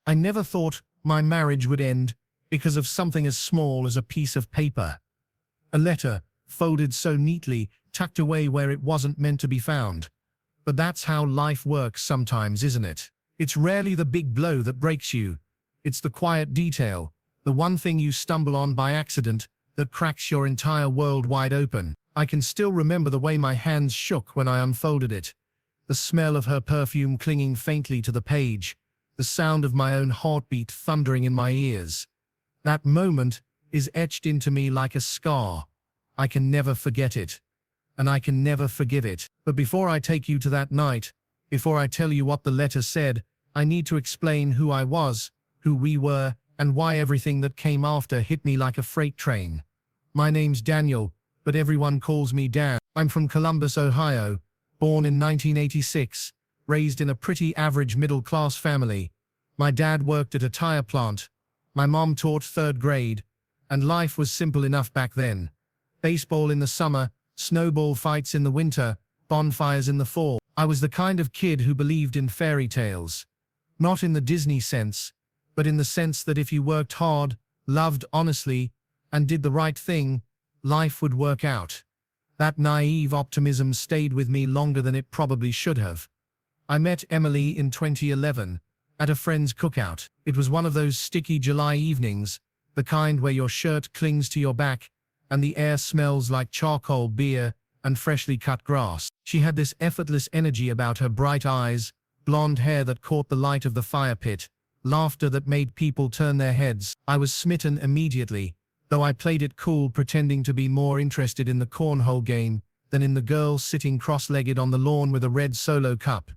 I never thought my marriage would end because of something as small as a piece of paper. A letter, folded so neatly, tucked away where it wasn't meant to be found. But that's how life works sometimes, isn't it? It's rarely the big blow that breaks you. It's the quiet detail, the one thing you stumble on by accident, that cracks your entire world wide open. I can still remember the way my hands shook when I unfolded it. The smell of her perfume clinging faintly to the page. The sound of my own heartbeat thundering in my ears. That moment is etched into me like a scar. I can never forget it. And I can never forgive it. But before I take you to that night, before I tell you what the letter said, I need to explain who I was, who we were, and why everything that came after hit me like a freight train. My name's Daniel, but everyone calls me Dan. I'm from Columbus, Ohio, born in 1986, raised in a pretty average middle-class family. My dad worked at a tire plant. My mom taught 3rd grade, and life was simple enough back then. Baseball in the summer, snowball fights in the winter, bonfires in the fall. I was the kind of kid who believed in fairy tales. Not in the Disney sense, but in the sense that if you worked hard, loved honestly, and did the right thing, life would work out. That naive optimism stayed with me longer than it probably should have. I met Emily in 2011, at a friend's cookout. It was one of those sticky July evenings, the kind where your shirt clings to your back, and the air smells like charcoal, beer, and freshly cut grass. She had this effortless energy about her, bright eyes, blonde hair that caught the light of the fire pit, laughter that made people turn their heads. I was smitten immediately, though I played it cool, pretending to be more interested in the cornhole game than in the girl sitting cross-legged on the lawn with a red Solo cup.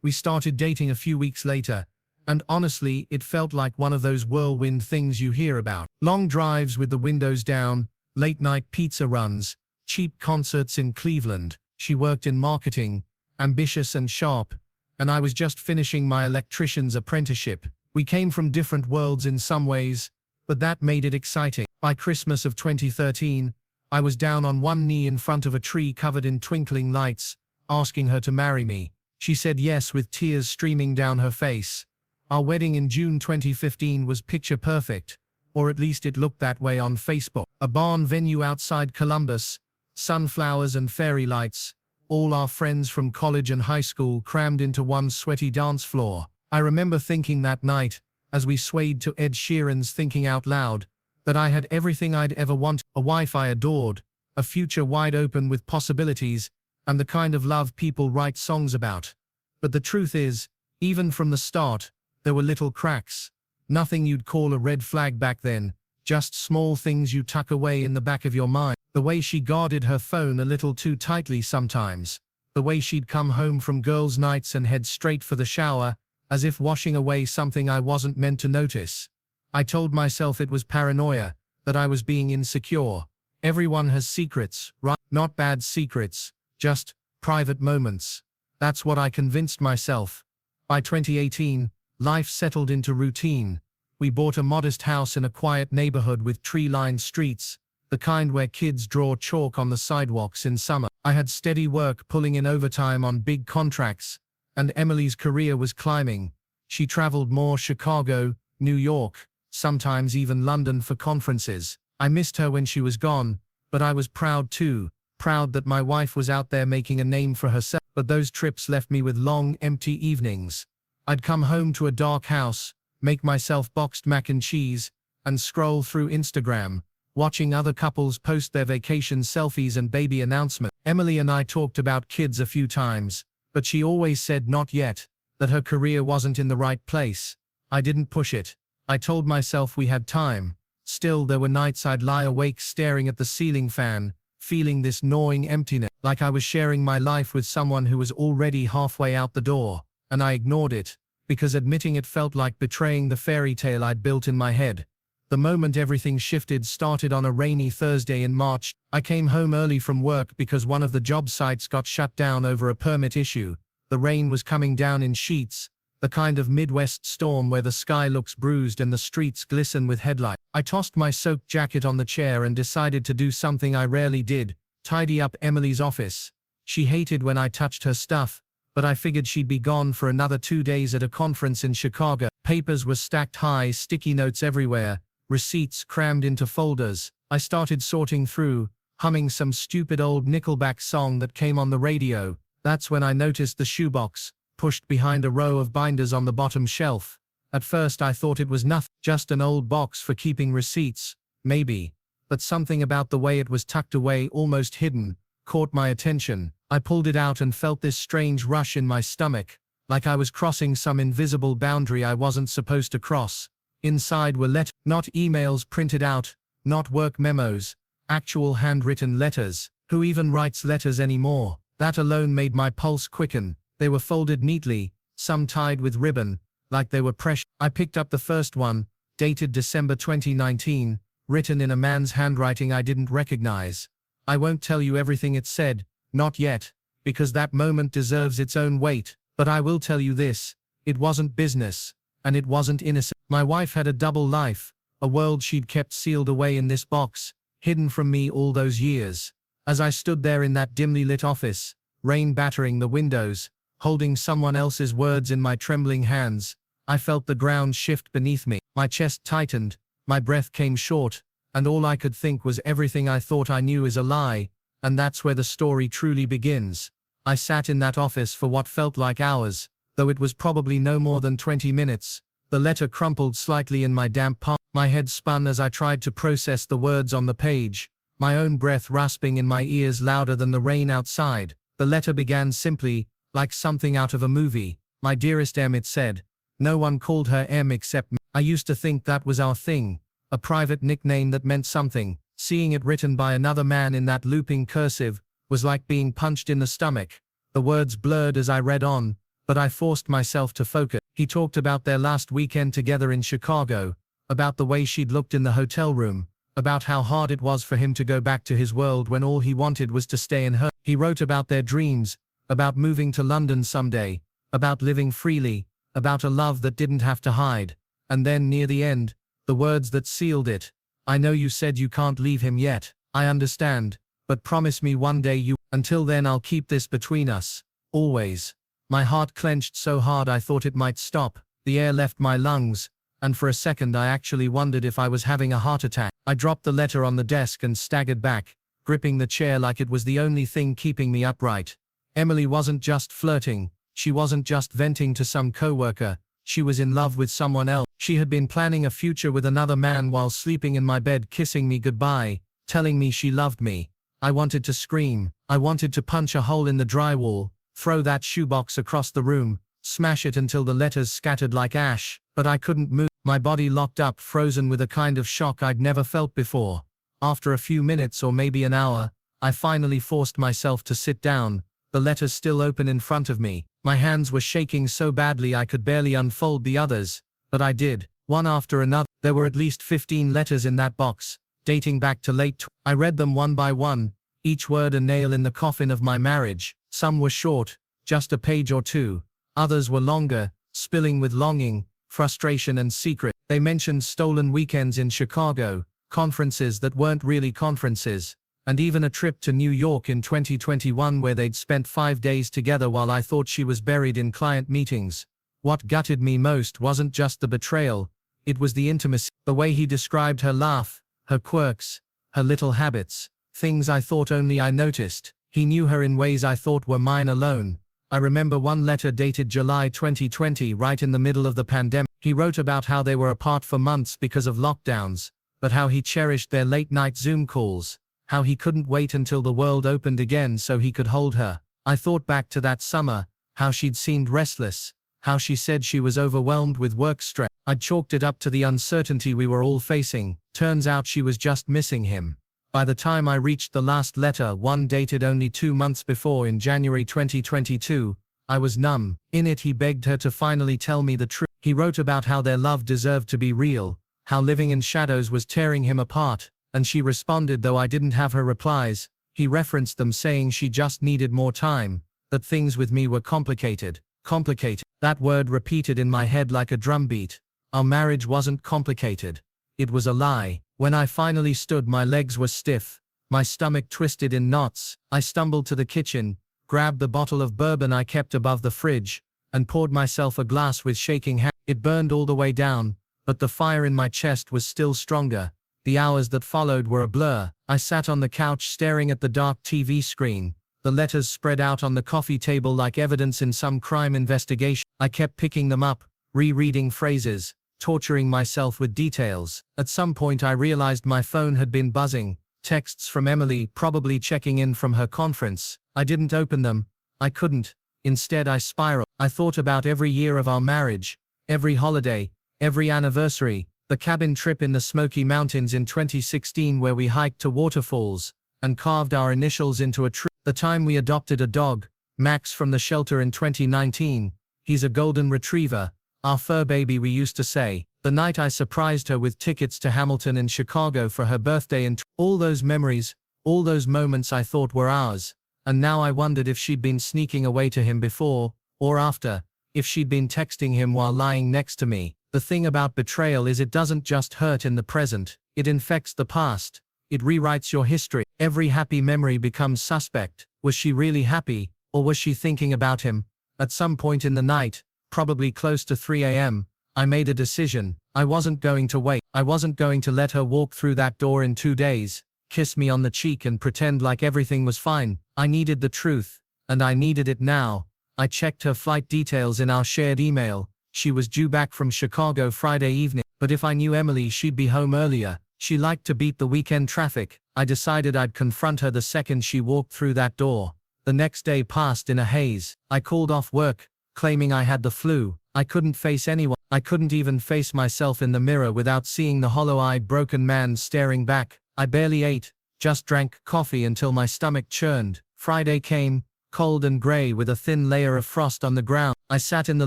We started dating a few weeks later, and honestly, it felt like one of those whirlwind things you hear about. Long drives with the windows down, late-night pizza runs, cheap concerts in Cleveland. She worked in marketing, ambitious and sharp, and I was just finishing my electrician's apprenticeship. We came from different worlds in some ways, but that made it exciting. By Christmas of 2013, I was down on one knee in front of a tree covered in twinkling lights, asking her to marry me. She said yes with tears streaming down her face. Our wedding in June 2015 was picture perfect, or at least it looked that way on Facebook. A barn venue outside Columbus, sunflowers and fairy lights, all our friends from college and high school crammed into one sweaty dance floor. I remember thinking that night, as we swayed to Ed Sheeran's Thinking Out Loud, that I had everything I'd ever wanted: a wife I adored, a future wide open with possibilities, and the kind of love people write songs about. But the truth is, even from the start, there were little cracks. Nothing you'd call a red flag back then, just small things you tuck away in the back of your mind. The way she guarded her phone a little too tightly sometimes. The way she'd come home from girls' nights and head straight for the shower, as if washing away something I wasn't meant to notice. I told myself it was paranoia, that I was being insecure. Everyone has secrets, right? Not bad secrets, just private moments. That's what I convinced myself. By 2018, life settled into routine. We bought a modest house in a quiet neighborhood with tree-lined streets, the kind where kids draw chalk on the sidewalks in summer. I had steady work pulling in overtime on big contracts, and Emily's career was climbing. She traveled more: Chicago, New York, sometimes even London for conferences. I missed her when she was gone, but I was proud too, proud that my wife was out there making a name for herself. But those trips left me with long, empty evenings. I'd come home to a dark house, make myself boxed mac and cheese, and scroll through Instagram, watching other couples post their vacation selfies and baby announcements. Emily and I talked about kids a few times, but she always said not yet, that her career wasn't in the right place. I didn't push it. I told myself we had time. Still, there were nights I'd lie awake staring at the ceiling fan, feeling this gnawing emptiness, like I was sharing my life with someone who was already halfway out the door, and I ignored it, because admitting it felt like betraying the fairy tale I'd built in my head. The moment everything shifted started on a rainy Thursday in March. I came home early from work because one of the job sites got shut down over a permit issue. The rain was coming down in sheets, the kind of Midwest storm where the sky looks bruised and the streets glisten with headlights. I tossed my soaked jacket on the chair and decided to do something I rarely did: tidy up Emily's office. She hated when I touched her stuff, but I figured she'd be gone for another 2 days at a conference in Chicago. Papers were stacked high, sticky notes everywhere, receipts crammed into folders. I started sorting through, humming some stupid old Nickelback song that came on the radio. That's when I noticed the shoebox, pushed behind a row of binders on the bottom shelf. At first I thought it was nothing, just an old box for keeping receipts, maybe. But something about the way it was tucked away, almost hidden, caught my attention. I pulled it out and felt this strange rush in my stomach, like I was crossing some invisible boundary I wasn't supposed to cross. Inside were letters, not emails printed out, not work memos, actual handwritten letters. Who even writes letters anymore? That alone made my pulse quicken. They were folded neatly, some tied with ribbon, like they were precious. I picked up the first one, dated December 2019, written in a man's handwriting I didn't recognize. I won't tell you everything it said, not yet, because that moment deserves its own weight, but I will tell you this: it wasn't business, and it wasn't innocent. My wife had a double life, a world she'd kept sealed away in this box, hidden from me all those years. As I stood there in that dimly lit office, rain battering the windows, holding someone else's words in my trembling hands, I felt the ground shift beneath me. My chest tightened, my breath came short, and all I could think was everything I thought I knew is a lie, and that's where the story truly begins. I sat in that office for what felt like hours, though it was probably no more than 20 minutes. The letter crumpled slightly in my damp palm. My head spun as I tried to process the words on the page, my own breath rasping in my ears louder than the rain outside. The letter began simply, like something out of a movie. "My dearest M," it said. No one called her M except me. I used to think that was our thing, a private nickname that meant something. Seeing it written by another man in that looping cursive was like being punched in the stomach. The words blurred as I read on, but I forced myself to focus. He talked about their last weekend together in Chicago, about the way she'd looked in the hotel room, about how hard it was for him to go back to his world when all he wanted was to stay in her. He wrote about their dreams, about moving to London someday, about living freely, about a love that didn't have to hide. And then near the end, the words that sealed it: "I know you said you can't leave him yet. I understand, but promise me one day you. Until then I'll keep this between us. Always." My heart clenched so hard I thought it might stop. The air left my lungs, and for a second I actually wondered if I was having a heart attack. I dropped the letter on the desk and staggered back, gripping the chair like it was the only thing keeping me upright. Emily wasn't just flirting, she wasn't just venting to some coworker, she was in love with someone else. She had been planning a future with another man while sleeping in my bed, kissing me goodbye, telling me she loved me. I wanted to scream. I wanted to punch a hole in the drywall, throw that shoebox across the room, smash it until the letters scattered like ash, but I couldn't move. My body locked up, frozen with a kind of shock I'd never felt before. After a few minutes or maybe an hour, I finally forced myself to sit down, the letters still open in front of me. My hands were shaking so badly I could barely unfold the others, but I did, one after another. There were at least 15 letters in that box, dating back to I read them one by one, each word a nail in the coffin of my marriage. Some were short, just a page or two. Others were longer, spilling with longing, frustration and secret. They mentioned stolen weekends in Chicago, conferences that weren't really conferences, and even a trip to New York in 2021 where they'd spent 5 days together while I thought she was buried in client meetings. What gutted me most wasn't just the betrayal, it was the intimacy. The way he described her laugh, her quirks, her little habits, things I thought only I noticed. He knew her in ways I thought were mine alone. I remember one letter dated July 2020, right in the middle of the pandemic. He wrote about how they were apart for months because of lockdowns, but how he cherished their late-night Zoom calls, how he couldn't wait until the world opened again so he could hold her. I thought back to that summer, how she'd seemed restless, how she said she was overwhelmed with work stress. I'd chalked it up to the uncertainty we were all facing. Turns out she was just missing him. By the time I reached the last letter, one dated only 2 months before in January 2022, I was numb. In it he begged her to finally tell me the truth. He wrote about how their love deserved to be real, how living in shadows was tearing him apart, and she responded though I didn't have her replies. He referenced them saying she just needed more time, that things with me were complicated. Complicated. That word repeated in my head like a drumbeat. Our marriage wasn't complicated. It was a lie. When I finally stood, my legs were stiff, my stomach twisted in knots. I stumbled to the kitchen, grabbed the bottle of bourbon I kept above the fridge, and poured myself a glass with shaking hands. It burned all the way down, but the fire in my chest was still stronger. The hours that followed were a blur. I sat on the couch staring at the dark TV screen, the letters spread out on the coffee table like evidence in some crime investigation. I kept picking them up, rereading phrases, torturing myself with details. At some point I realized my phone had been buzzing, texts from Emily, probably checking in from her conference. I didn't open them. I couldn't. Instead I spiraled. I thought about every year of our marriage, every holiday, every anniversary, the cabin trip in the Smoky Mountains in 2016 where we hiked to waterfalls and carved our initials into a tree. The time we adopted a dog, Max, from the shelter in 2019. He's a golden retriever, our fur baby, we used to say. The night I surprised her with tickets to Hamilton in Chicago for her birthday, and all those memories, all those moments I thought were ours. And now I wondered if she'd been sneaking away to him before, or after, if she'd been texting him while lying next to me. The thing about betrayal is it doesn't just hurt in the present, it infects the past. It rewrites your history. Every happy memory becomes suspect. Was she really happy, or was she thinking about him? At some point in the night, probably close to 3 a.m., I made a decision. I wasn't going to wait. I wasn't going to let her walk through that door in 2 days, kiss me on the cheek and pretend like everything was fine. I needed the truth, and I needed it now. I checked her flight details in our shared email. She was due back from Chicago Friday evening, but if I knew Emily, she'd be home earlier. She liked to beat the weekend traffic. I decided I'd confront her the second she walked through that door. The next day passed in a haze. I called off work, claiming I had the flu. I couldn't face anyone. I couldn't even face myself in the mirror without seeing the hollow-eyed broken man staring back. I barely ate, just drank coffee until my stomach churned. Friday came, cold and gray with a thin layer of frost on the ground. I sat in the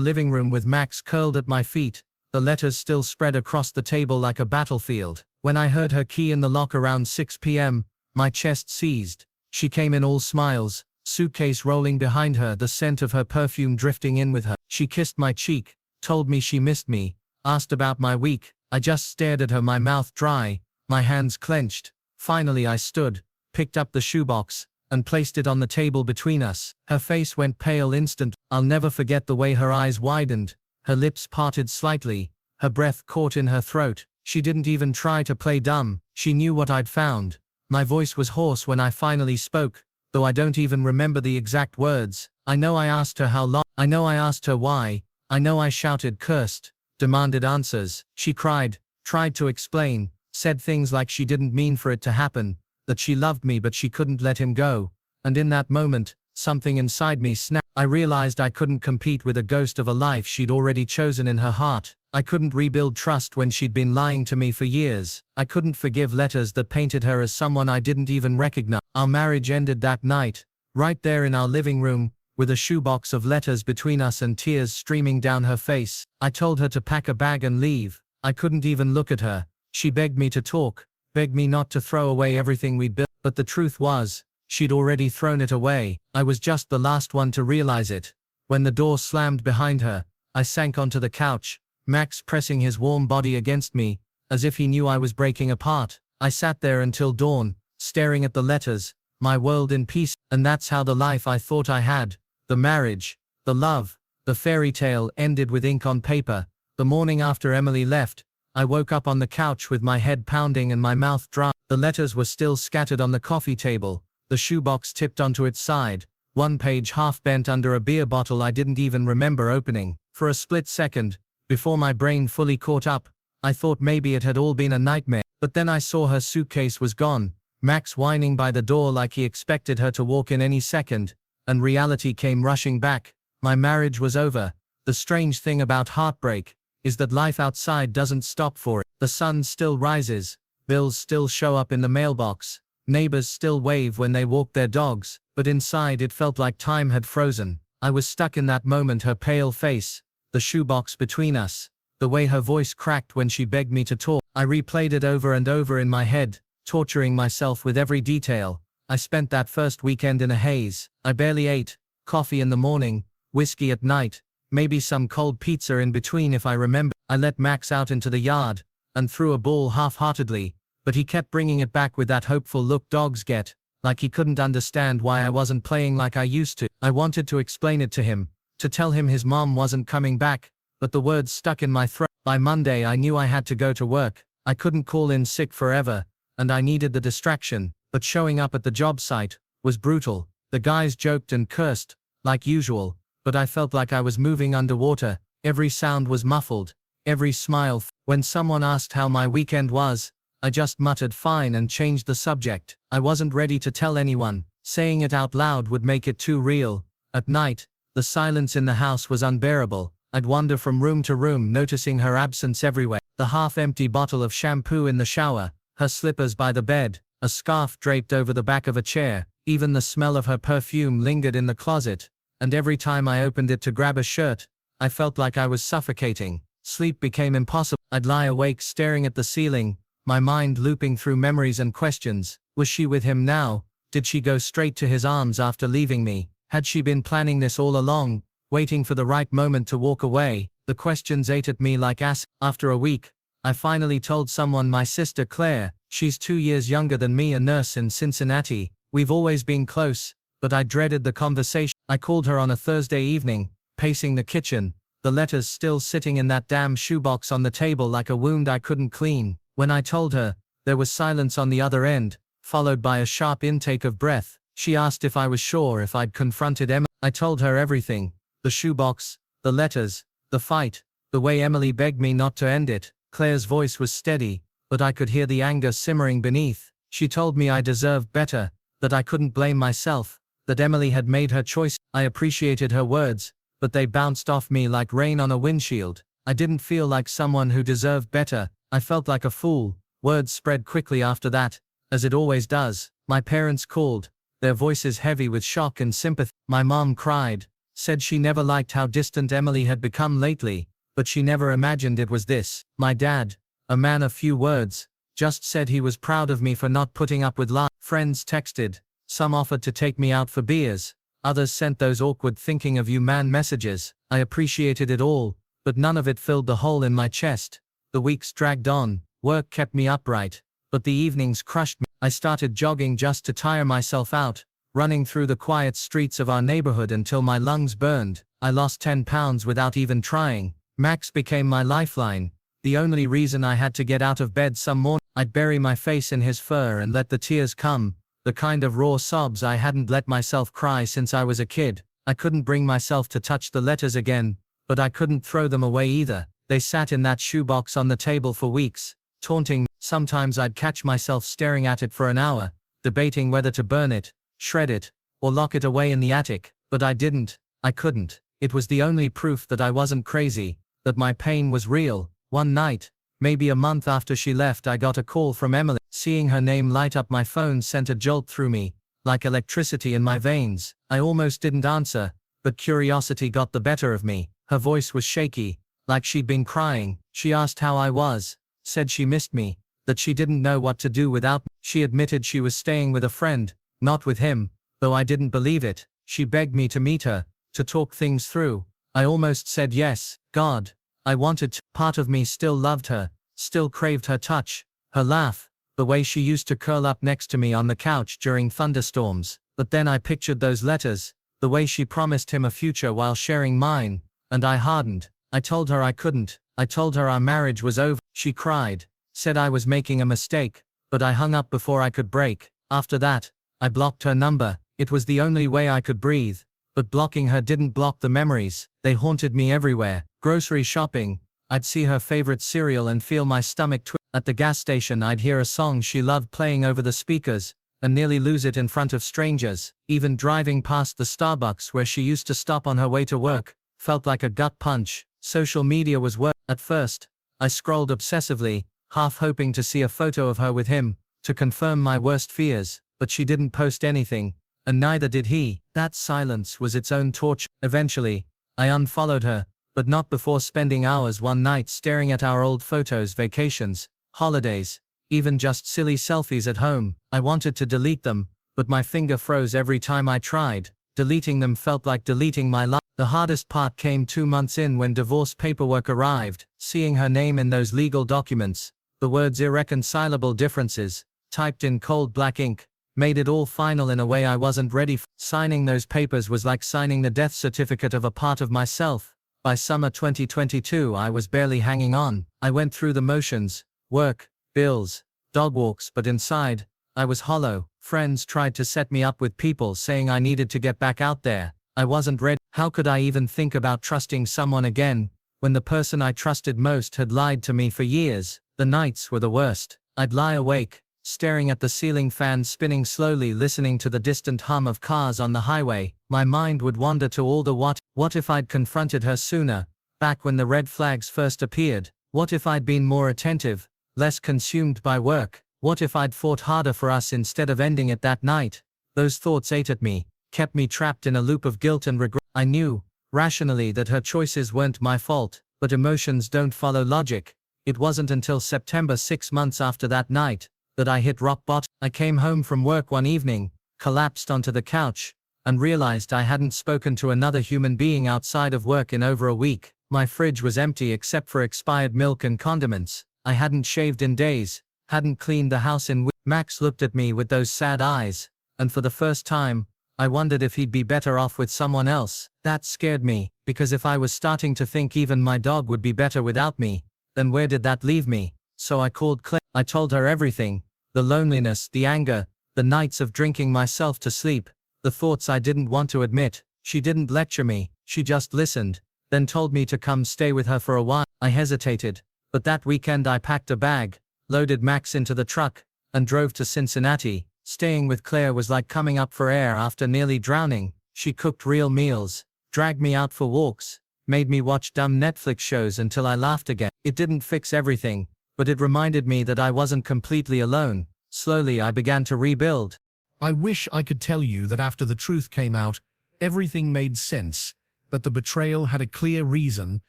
living room with Max curled at my feet, the letters still spread across the table like a battlefield. When I heard her key in the lock around 6 p.m., my chest seized. She came in all smiles, suitcase rolling behind her, the scent of her perfume drifting in with her. She kissed my cheek, told me she missed me, asked about my week. I just stared at her, my mouth dry, my hands clenched. Finally I stood, picked up the shoebox, and placed it on the table between us. Her face went pale instant. I'll never forget the way her eyes widened, her lips parted slightly, her breath caught in her throat. She didn't even try to play dumb. She knew what I'd found. My voice was hoarse when I finally spoke, though I don't even remember the exact words. I know I asked her how long. I know I asked her why. I know I shouted, cursed, demanded answers. She cried, tried to explain, said things like she didn't mean for it to happen, that she loved me but she couldn't let him go. And in that moment, something inside me snapped. I realized I couldn't compete with a ghost of a life she'd already chosen in her heart. I couldn't rebuild trust when she'd been lying to me for years. I couldn't forgive letters that painted her as someone I didn't even recognize. Our marriage ended that night, right there in our living room, with a shoebox of letters between us and tears streaming down her face. I told her to pack a bag and leave. I couldn't even look at her. She begged me to talk, begged me not to throw away everything we'd built. But the truth was, she'd already thrown it away. I was just the last one to realize it. When the door slammed behind her, I sank onto the couch, Max pressing his warm body against me, as if he knew I was breaking apart. I sat there until dawn, staring at the letters, my world in peace. And that's how the life I thought I had, the marriage, the love, the fairy tale, ended with ink on paper. The morning after Emily left, I woke up on the couch with my head pounding and my mouth dry. The letters were still scattered on the coffee table, the shoebox tipped onto its side, one page half bent under a beer bottle I didn't even remember opening. For a split second, before my brain fully caught up, I thought maybe it had all been a nightmare. But then I saw her suitcase was gone, Max whining by the door like he expected her to walk in any second, and reality came rushing back. My marriage was over. The strange thing about heartbreak is that life outside doesn't stop for it. The sun still rises, bills still show up in the mailbox, neighbors still wave when they walk their dogs, but inside it felt like time had frozen. I was stuck in that moment, her pale face, the shoebox between us, the way her voice cracked when she begged me to talk. I replayed it over and over in my head, torturing myself with every detail. I spent that first weekend in a haze. I barely ate, coffee in the morning, whiskey at night, maybe some cold pizza in between if I remember. I let Max out into the yard, and threw a ball half-heartedly, but he kept bringing it back with that hopeful look dogs get, like he couldn't understand why I wasn't playing like I used to. I wanted to explain it to him, to tell him his mom wasn't coming back, but the words stuck in my throat. By Monday I knew I had to go to work. I couldn't call in sick forever, and I needed the distraction, but showing up at the job site was brutal. The guys joked and cursed, like usual, but I felt like I was moving underwater. Every sound was muffled, every smile. When someone asked how my weekend was, I just muttered fine and changed the subject. I wasn't ready to tell anyone. Saying it out loud would make it too real. At night, the silence in the house was unbearable. I'd wander from room to room noticing her absence everywhere. The half-empty bottle of shampoo in the shower, her slippers by the bed, a scarf draped over the back of a chair. Even the smell of her perfume lingered in the closet, and every time I opened it to grab a shirt, I felt like I was suffocating. Sleep became impossible. I'd lie awake staring at the ceiling, my mind looping through memories and questions. Was she with him now? Did she go straight to his arms after leaving me? Had she been planning this all along, waiting for the right moment to walk away? The questions ate at me like acid. After a week, I finally told someone, my sister Claire. She's 2 years younger than me, a nurse in Cincinnati. We've always been close, but I dreaded the conversation. I called her on a Thursday evening, pacing the kitchen, the letters still sitting in that damn shoebox on the table like a wound I couldn't clean. When I told her, there was silence on the other end, followed by a sharp intake of breath. She asked if I was sure if I'd confronted Emily. I told her everything. The shoebox, the letters, the fight, the way Emily begged me not to end it. Claire's voice was steady, but I could hear the anger simmering beneath. She told me I deserved better, that I couldn't blame myself, that Emily had made her choice. I appreciated her words, but they bounced off me like rain on a windshield. I didn't feel like someone who deserved better. I felt like a fool. Words spread quickly after that, as it always does. My parents called, their voices heavy with shock and sympathy. My mom cried, said she never liked how distant Emily had become lately, but she never imagined it was this. My dad, a man of few words, just said he was proud of me for not putting up with lies. Friends texted, some offered to take me out for beers, others sent those awkward thinking of you man messages. I appreciated it all, but none of it filled the hole in my chest. The weeks dragged on, work kept me upright, but the evenings crushed me. I started jogging just to tire myself out, running through the quiet streets of our neighborhood until my lungs burned. I lost 10 pounds without even trying. Max became my lifeline, the only reason I had to get out of bed some morning. I'd bury my face in his fur and let the tears come, the kind of raw sobs I hadn't let myself cry since I was a kid. I couldn't bring myself to touch the letters again, but I couldn't throw them away either. They sat in that shoebox on the table for weeks, taunting me. Sometimes I'd catch myself staring at it for an hour, debating whether to burn it, shred it, or lock it away in the attic, but I didn't. I couldn't. It was the only proof that I wasn't crazy, that my pain was real. One night, maybe a month after she left, I got a call from Emily. Seeing her name light up my phone sent a jolt through me, like electricity in my veins. I almost didn't answer, but curiosity got the better of me. Her voice was shaky, like she'd been crying. She asked how I was, said she missed me, that she didn't know what to do without me. She admitted she was staying with a friend, not with him, though I didn't believe it. She begged me to meet her, to talk things through. I almost said yes. God, I wanted to. Part of me still loved her, still craved her touch, her laugh, the way she used to curl up next to me on the couch during thunderstorms. But then I pictured those letters, the way she promised him a future while sharing mine, and I hardened. I told her I couldn't. I told her our marriage was over. She cried, said I was making a mistake, but I hung up before I could break. After that, I blocked her number. It was the only way I could breathe. But blocking her didn't block the memories. They haunted me everywhere. Grocery shopping, I'd see her favorite cereal and feel my stomach twist. At the gas station, I'd hear a song she loved playing over the speakers, and nearly lose it in front of strangers. Even driving past the Starbucks where she used to stop on her way to work, felt like a gut punch. Social media was worse. At first, I scrolled obsessively, half hoping to see a photo of her with him, to confirm my worst fears, but she didn't post anything, and neither did he. That silence was its own torture. Eventually, I unfollowed her, but not before spending hours one night staring at our old photos, vacations, holidays, even just silly selfies at home. I wanted to delete them, but my finger froze every time I tried. Deleting them felt like deleting my life. The hardest part came 2 months in when divorce paperwork arrived. Seeing her name in those legal documents, the words irreconcilable differences, typed in cold black ink, made it all final in a way I wasn't ready for. Signing those papers was like signing the death certificate of a part of myself. By summer 2022 I was barely hanging on. I went through the motions, work, bills, dog walks, but inside, I was hollow. Friends tried to set me up with people saying I needed to get back out there. I wasn't ready. How could I even think about trusting someone again, when the person I trusted most had lied to me for years? The nights were the worst. I'd lie awake, staring at the ceiling fan spinning slowly, listening to the distant hum of cars on the highway. My mind would wander to all the what if I'd confronted her sooner, back when the red flags first appeared? What if I'd been more attentive, less consumed by work? What if I'd fought harder for us instead of ending it that night? Those thoughts ate at me, kept me trapped in a loop of guilt and regret. I knew, rationally, that her choices weren't my fault, but emotions don't follow logic. It wasn't until September, 6 months after that night, that I hit rock bottom. I came home from work one evening, collapsed onto the couch, and realized I hadn't spoken to another human being outside of work in over a week. My fridge was empty except for expired milk and condiments. I hadn't shaved in days, hadn't cleaned the house in weeks. Max looked at me with those sad eyes, and for the first time, I wondered if he'd be better off with someone else. That scared me, because if I was starting to think even my dog would be better without me, then where did that leave me? So I called Claire. I told her everything. The loneliness, the anger, the nights of drinking myself to sleep, the thoughts I didn't want to admit. She didn't lecture me, she just listened, then told me to come stay with her for a while. I hesitated, but that weekend I packed a bag, loaded Max into the truck, and drove to Cincinnati. Staying with Claire was like coming up for air after nearly drowning. She cooked real meals, dragged me out for walks, made me watch dumb Netflix shows until I laughed again. It didn't fix everything, but it reminded me that I wasn't completely alone. Slowly I began to rebuild. I wish I could tell you that after the truth came out, everything made sense, that the betrayal had a clear reason,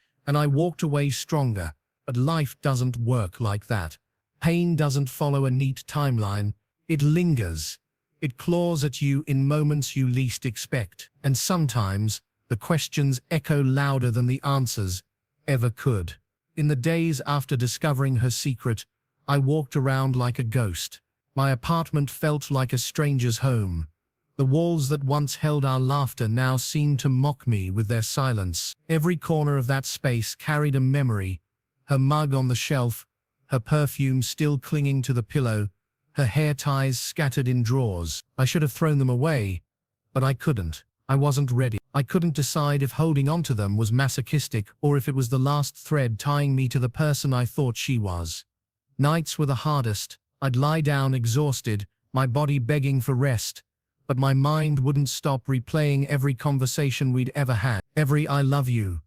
and I walked away stronger. But life doesn't work like that. Pain doesn't follow a neat timeline. It lingers. It claws at you in moments you least expect. And sometimes, the questions echo louder than the answers ever could. In the days after discovering her secret, I walked around like a ghost. My apartment felt like a stranger's home. The walls that once held our laughter now seemed to mock me with their silence. Every corner of that space carried a memory. Her mug on the shelf, her perfume still clinging to the pillow, her hair ties scattered in drawers. I should have thrown them away, but I couldn't. I wasn't ready. I couldn't decide if holding onto them was masochistic or if it was the last thread tying me to the person I thought she was. Nights were the hardest. I'd lie down exhausted, my body begging for rest, but my mind wouldn't stop replaying every conversation we'd ever had, every I love you,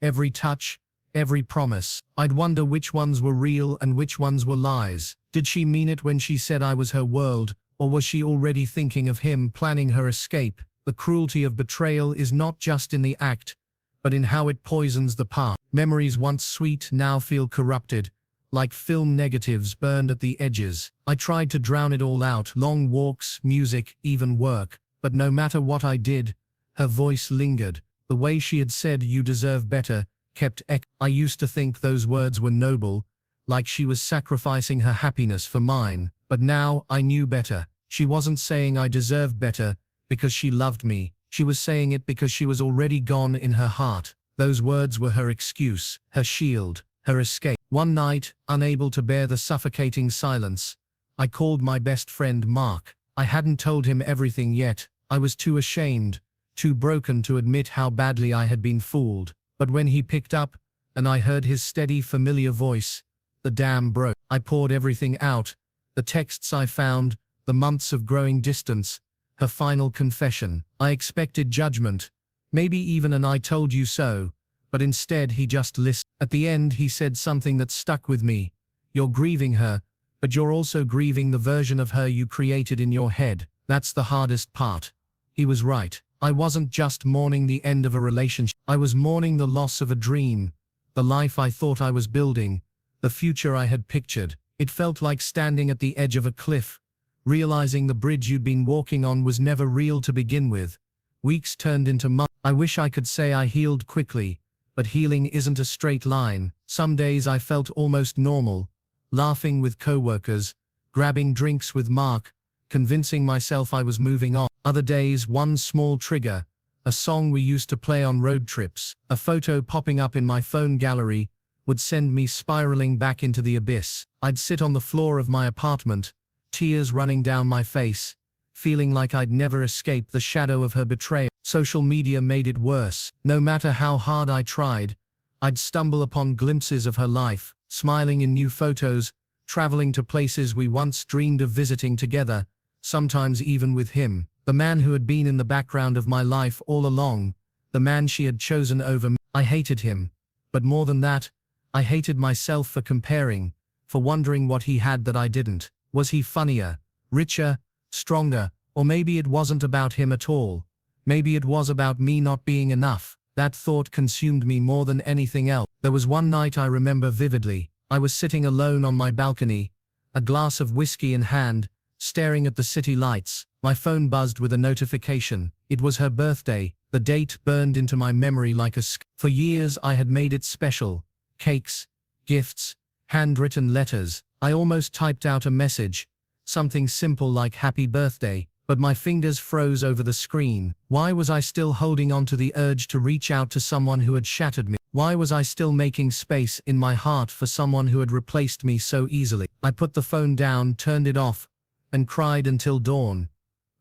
every touch, every promise. I'd wonder which ones were real and which ones were lies. Did she mean it when she said I was her world, or was she already thinking of him, planning her escape? The cruelty of betrayal is not just in the act, but in how it poisons the past. Memories once sweet now feel corrupted, like film negatives burned at the edges. I tried to drown it all out, long walks, music, even work, but no matter what I did, her voice lingered. The way she had said "you deserve better" kept I used to think those words were noble, like she was sacrificing her happiness for mine, but now I knew better. She wasn't saying I deserved better because she loved me. She was saying it because she was already gone in her heart. Those words were her excuse, her shield, her escape. One night, unable to bear the suffocating silence, I called my best friend Mark. I hadn't told him everything yet. I was too ashamed, too broken to admit how badly I had been fooled. But when he picked up, and I heard his steady, familiar voice, the dam broke. I poured everything out, the texts I found, the months of growing distance, her final confession. I expected judgment, maybe even an "I told you so," but instead he just listened. At the end he said something that stuck with me. "You're grieving her, but you're also grieving the version of her you created in your head. That's the hardest part." He was right. I wasn't just mourning the end of a relationship. I was mourning the loss of a dream, the life I thought I was building, the future I had pictured. It felt like standing at the edge of a cliff, realizing the bridge you'd been walking on was never real to begin with. Weeks turned into months. I wish I could say I healed quickly, but healing isn't a straight line. Some days I felt almost normal, laughing with coworkers, grabbing drinks with Mark, convincing myself I was moving on. Other days, one small trigger, a song we used to play on road trips, a photo popping up in my phone gallery, would send me spiraling back into the abyss. I'd sit on the floor of my apartment, tears running down my face, feeling like I'd never escape the shadow of her betrayal. Social media made it worse. No matter how hard I tried, I'd stumble upon glimpses of her life, smiling in new photos, traveling to places we once dreamed of visiting together, sometimes even with him. The man who had been in the background of my life all along, the man she had chosen over me. I hated him. But more than that, I hated myself for comparing, for wondering what he had that I didn't. Was he funnier, richer, stronger, or maybe it wasn't about him at all? Maybe it was about me not being enough. That thought consumed me more than anything else. There was one night I remember vividly. I was sitting alone on my balcony, a glass of whiskey in hand, staring at the city lights. My phone buzzed with a notification. It was her birthday. The date burned into my memory like a For years I had made it special. Cakes, gifts, handwritten letters. I almost typed out a message, something simple like happy birthday, but my fingers froze over the screen. Why was I still holding on to the urge to reach out to someone who had shattered me? Why was I still making space in my heart for someone who had replaced me so easily? I put the phone down, turned it off, and cried until dawn.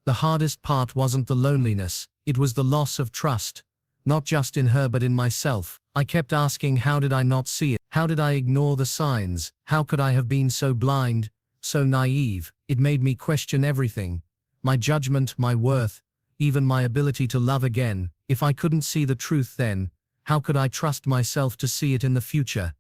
The hardest part wasn't the loneliness, it was the loss of trust. Not just in her but in myself. I kept asking, how did I not see it? How did I ignore the signs? How could I have been so blind, so naive? It made me question everything. My judgment, my worth, even my ability to love again. If I couldn't see the truth then, how could I trust myself to see it in the future?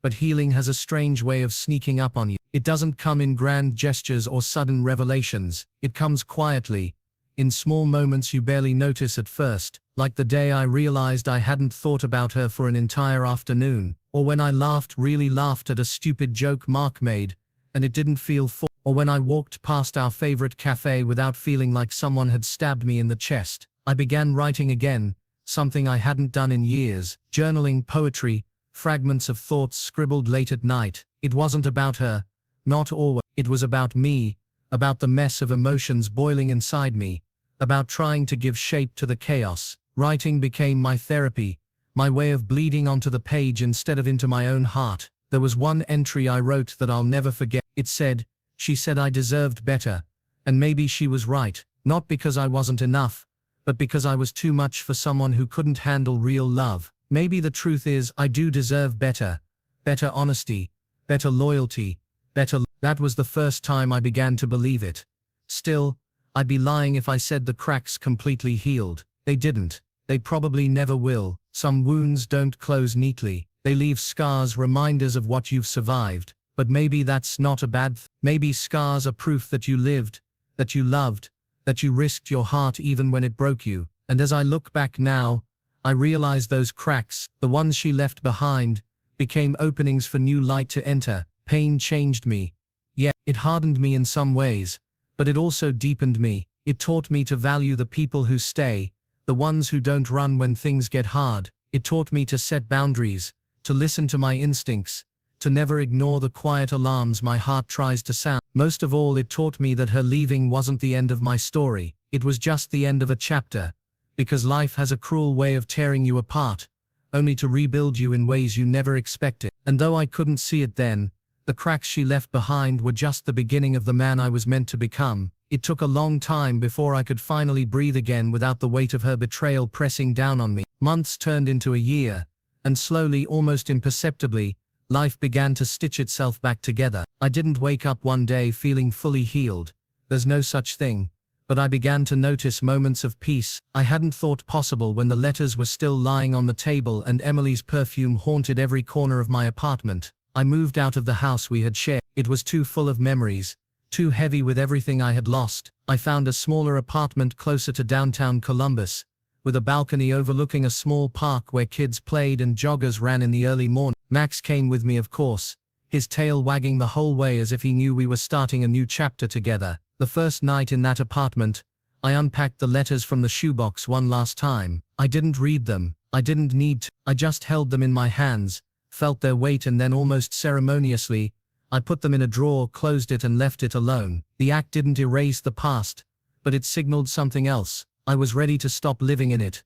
But healing has a strange way of sneaking up on you. It doesn't come in grand gestures or sudden revelations. It comes quietly, in small moments you barely notice at first, like the day I realized I hadn't thought about her for an entire afternoon, or when I really laughed at a stupid joke Mark made, and it didn't feel full, or when I walked past our favorite cafe without feeling like someone had stabbed me in the chest. I began writing again, something I hadn't done in years, journaling, poetry, fragments of thoughts scribbled late at night. It wasn't about her, not always. It was about me, about the mess of emotions boiling inside me, about trying to give shape to the chaos. Writing became my therapy, my way of bleeding onto the page instead of into my own heart. There was one entry I wrote that I'll never forget. It said, "She said I deserved better, and maybe she was right, not because I wasn't enough, but because I was too much for someone who couldn't handle real love. Maybe the truth is I do deserve better. Better honesty, better loyalty, better." That was the first time I began to believe it. Still, I'd be lying if I said the cracks completely healed. They didn't. They probably never will. Some wounds don't close neatly. They leave scars, reminders of what you've survived. But maybe that's not a bad thing. Maybe scars are proof that you lived, that you loved, that you risked your heart even when it broke you. And as I look back now, I realize those cracks, the ones she left behind, became openings for new light to enter. Pain changed me. Yeah, it hardened me in some ways, but it also deepened me. It taught me to value the people who stay, the ones who don't run when things get hard. It taught me to set boundaries, to listen to my instincts, to never ignore the quiet alarms my heart tries to sound. Most of all, it taught me that her leaving wasn't the end of my story. It was just the end of a chapter, because life has a cruel way of tearing you apart, only to rebuild you in ways you never expected. And though I couldn't see it then, the cracks she left behind were just the beginning of the man I was meant to become. It took a long time before I could finally breathe again without the weight of her betrayal pressing down on me. Months turned into a year, and slowly, almost imperceptibly, life began to stitch itself back together. I didn't wake up one day feeling fully healed. There's no such thing. But I began to notice moments of peace I hadn't thought possible when the letters were still lying on the table and Emily's perfume haunted every corner of my apartment. I moved out of the house we had shared. It was too full of memories, too heavy with everything I had lost. I found a smaller apartment closer to downtown Columbus, with a balcony overlooking a small park where kids played and joggers ran in the early morning. Max came with me, of course, his tail wagging the whole way as if he knew we were starting a new chapter together. The first night in that apartment, I unpacked the letters from the shoebox one last time. I didn't read them. I didn't need to. I just held them in my hands, felt their weight, and then almost ceremoniously, I put them in a drawer, closed it, and left it alone. The act didn't erase the past, but it signaled something else. I was ready to stop living in it,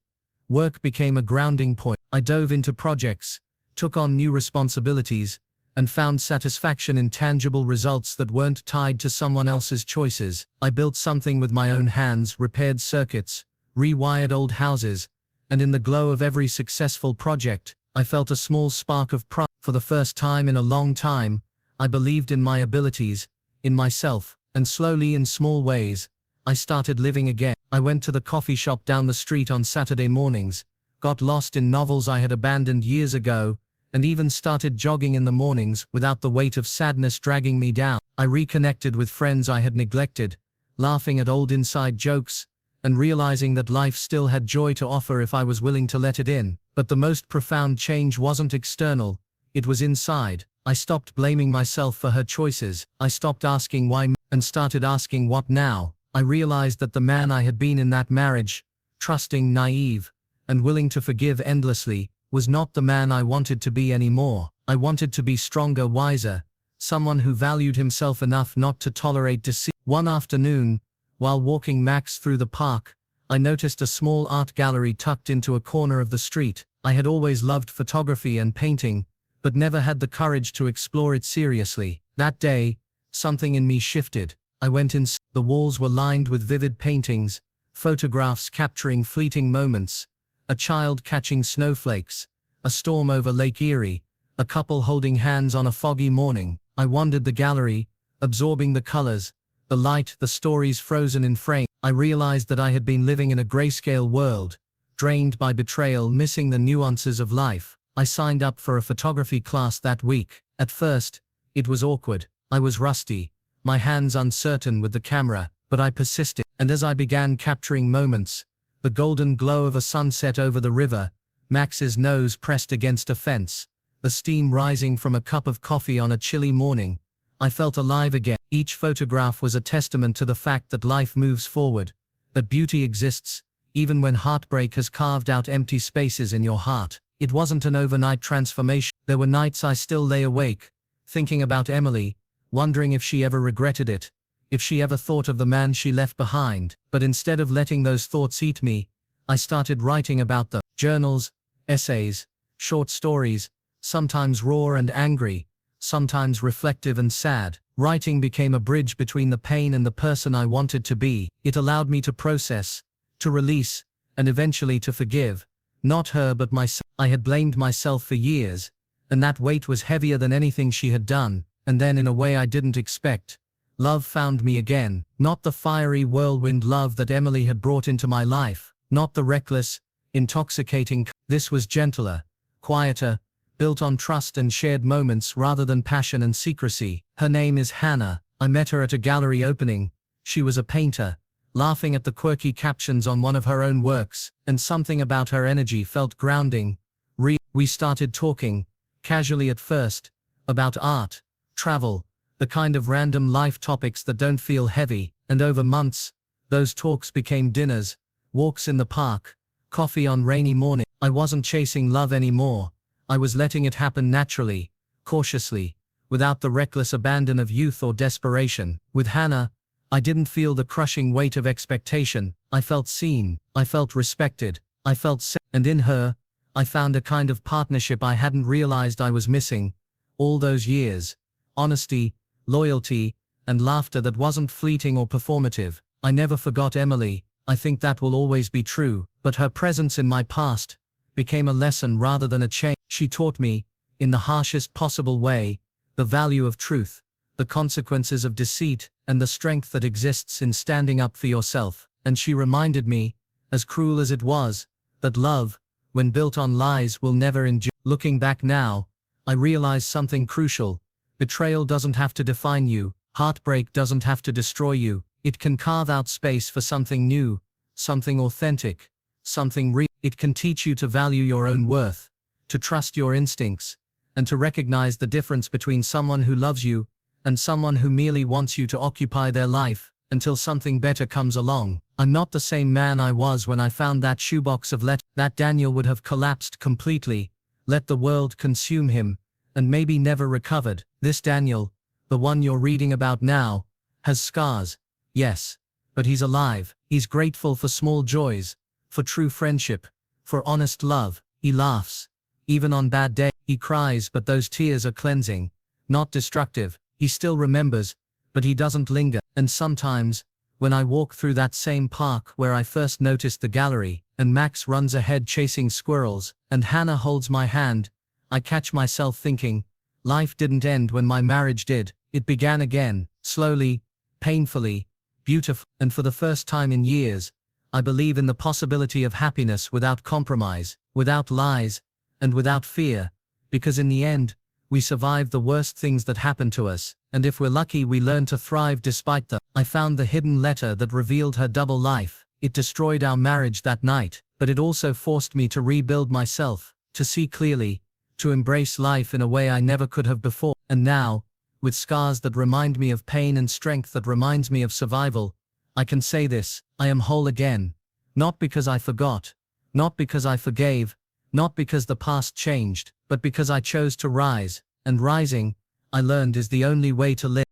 Work became a grounding point. I dove into projects, took on new responsibilities, and found satisfaction in tangible results that weren't tied to someone else's choices. I built something with my own hands, repaired circuits, rewired old houses, and in the glow of every successful project, I felt a small spark of pride. For the first time in a long time, I believed in my abilities, in myself, and slowly, in small ways, I started living again. I went to the coffee shop down the street on Saturday mornings, got lost in novels I had abandoned years ago, and even started jogging in the mornings without the weight of sadness dragging me down. I reconnected with friends I had neglected, laughing at old inside jokes, and realizing that life still had joy to offer if I was willing to let it in. But the most profound change wasn't external, it was inside. I stopped blaming myself for her choices. I stopped asking why and started asking what now. I realized that the man I had been in that marriage, trusting, naive, and willing to forgive endlessly, was not the man I wanted to be anymore. I wanted to be stronger, wiser, someone who valued himself enough not to tolerate deceit. One afternoon, while walking Max through the park, I noticed a small art gallery tucked into a corner of the street. I had always loved photography and painting, but never had the courage to explore it seriously. That day, something in me shifted. I went in. The walls were lined with vivid paintings, photographs capturing fleeting moments, a child catching snowflakes, a storm over Lake Erie, a couple holding hands on a foggy morning. I wandered the gallery, absorbing the colors, the light, the stories frozen in frame. I realized that I had been living in a grayscale world, drained by betrayal, missing the nuances of life. I signed up for a photography class that week. At first, it was awkward. I was rusty, my hands uncertain with the camera, but I persisted. And as I began capturing moments, the golden glow of a sunset over the river, Max's nose pressed against a fence, the steam rising from a cup of coffee on a chilly morning, I felt alive again. Each photograph was a testament to the fact that life moves forward, that beauty exists, even when heartbreak has carved out empty spaces in your heart. It wasn't an overnight transformation. There were nights I still lay awake, thinking about Emily, wondering if she ever regretted it, if she ever thought of the man she left behind. But instead of letting those thoughts eat me, I started writing about them. Journals, essays, short stories, sometimes raw and angry, sometimes reflective and sad. Writing became a bridge between the pain and the person I wanted to be. It allowed me to process, to release, and eventually to forgive. Not her but myself. I had blamed myself for years, and that weight was heavier than anything she had done. And then, in a way I didn't expect, love found me again. Not the fiery whirlwind love that Emily had brought into my life, not the reckless, intoxicating. This was gentler, quieter, built on trust and shared moments rather than passion and secrecy. Her name is Hannah. I met her at a gallery opening. She was a painter, laughing at the quirky captions on one of her own works, and something about her energy felt grounding. We started talking, casually at first, about art, travel, the kind of random life topics that don't feel heavy, and over months, those talks became dinners, walks in the park, coffee on rainy morning. I wasn't chasing love anymore. I was letting it happen naturally, cautiously, without the reckless abandon of youth or desperation. With Hannah, I didn't feel the crushing weight of expectation. I felt seen, I felt respected, I felt safe. And in her, I found a kind of partnership I hadn't realized I was missing all those years. Honesty, loyalty, and laughter that wasn't fleeting or performative. I never forgot Emily. I think that will always be true. But her presence in my past became a lesson rather than a change. She taught me, in the harshest possible way, the value of truth, the consequences of deceit, and the strength that exists in standing up for yourself. And she reminded me, as cruel as it was, that love, when built on lies, will never endure. Looking back now, I realize something crucial. Betrayal doesn't have to define you. Heartbreak doesn't have to destroy you. It can carve out space for something new, something authentic, something real. It can teach you to value your own worth, to trust your instincts, and to recognize the difference between someone who loves you and someone who merely wants you to occupy their life until something better comes along. I'm not the same man I was when I found that shoebox of letters. That Daniel would have collapsed completely, let the world consume him, and maybe never recovered. This Daniel, the one you're reading about now, has scars, yes, but he's alive. He's grateful for small joys, for true friendship, For honest love, he laughs. Even on bad days, he cries, but those tears are cleansing, not destructive. He still remembers, but he doesn't linger. And sometimes, when I walk through that same park where I first noticed the gallery, and Max runs ahead chasing squirrels, and Hannah holds my hand, I catch myself thinking, life didn't end when my marriage did. It began again, slowly, painfully, beautifully, and for the first time in years, I believe in the possibility of happiness without compromise, without lies, and without fear, because in the end, we survive the worst things that happen to us, and if we're lucky we learn to thrive despite them. I found the hidden letter that revealed her double life. It destroyed our marriage that night, but it also forced me to rebuild myself, to see clearly, to embrace life in a way I never could have before. And now, with scars that remind me of pain and strength that reminds me of survival, I can say this: I am whole again. Not because I forgot, not because I forgave, not because the past changed, but because I chose to rise, and rising, I learned, is the only way to live.